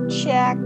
Check.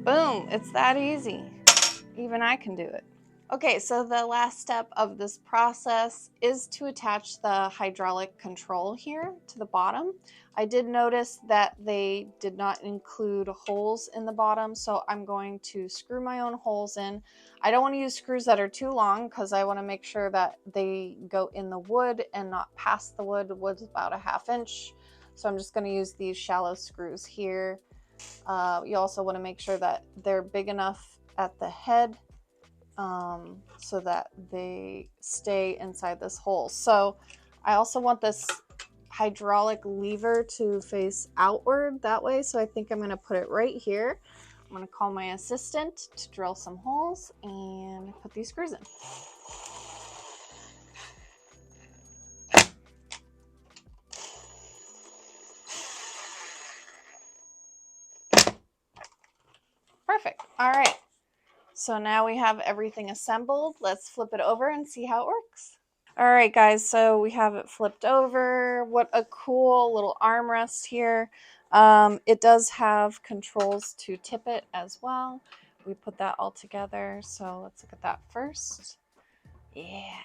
Boom, it's that easy. Even I can do it. Okay, so the last step of this process is to attach the hydraulic control here to the bottom. I did notice that they did not include holes in the bottom, so I'm going to screw my own holes in. I don't want to use screws that are too long because I want to make sure that they go in the wood and not past the wood. The wood's about a 1/2 inch, so I'm just going to use these shallow screws here. You also want to make sure that they're big enough at the head so that they stay inside this hole. So I also want this hydraulic lever to face outward that way. So I think I'm going to put it right here. I'm going to call my assistant to drill some holes and put these screws in. Perfect. All right. So now we have everything assembled. Let's flip it over and see how it works. All right, guys, so we have it flipped over. What a cool little armrest here. It does have controls to tip it as well. We put that all together. So let's look at that first. Yeah,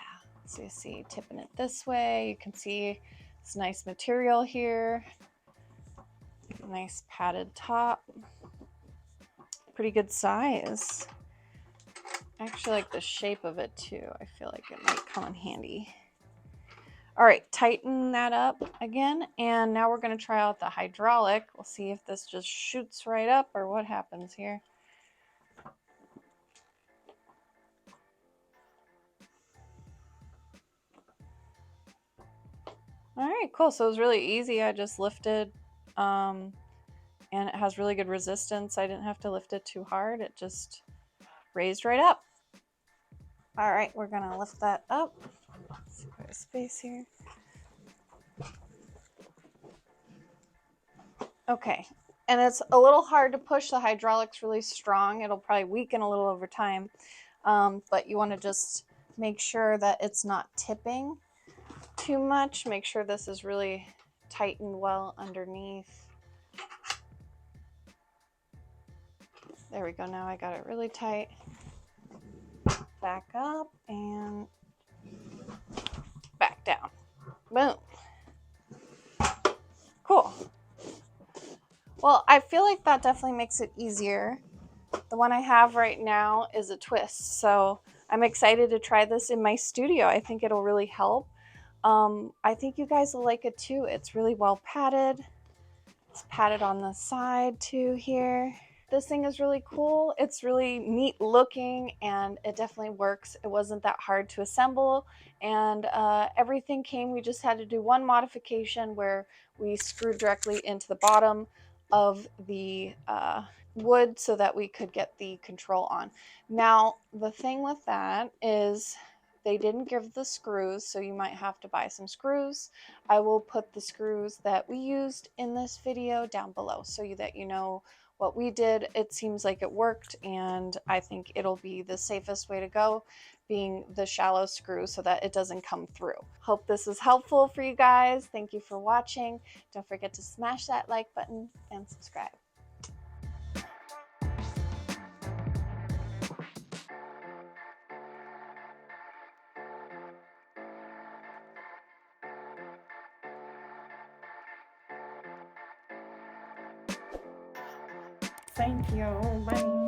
so you see tipping it this way. You can see it's nice material here. Nice padded top. Pretty good size. I actually like the shape of it too. I feel like it might come in handy. All right, tighten that up again. And now we're going to try out the hydraulic. We'll see if this just shoots right up or what happens here. All right, cool. So it was really easy. I just lifted and it has really good resistance. I didn't have to lift it too hard. It just raised right up. All right, we're going to lift that up. Let's see, put a space here. Okay, and it's a little hard to push. The hydraulic's really strong. It'll probably weaken a little over time, but you want to just make sure that it's not tipping too much. Make sure this is really tightened well underneath. There we go. Now I got it really tight. Back up and back down. Boom. Cool. Well, I feel like that definitely makes it easier. The one I have right now is a twist, so I'm excited to try this in my studio. I think it'll really help. I think you guys will like it too. It's really well padded. It's padded on the side too here. This thing is really cool. It's really neat looking and it definitely works. It wasn't that hard to assemble and everything came. We just had to do one modification where we screwed directly into the bottom of the wood so that we could get the control on. Now, the thing with that is they didn't give the screws, so you might have to buy some screws. I will put the screws that we used in this video down below so that you know what we did. It seems like it worked, and I think it'll be the safest way to go, being the shallow screw so that it doesn't come through. Hope this was helpful for you guys. Thank you for watching. Don't forget to smash that like button and subscribe. Thank you. Bye.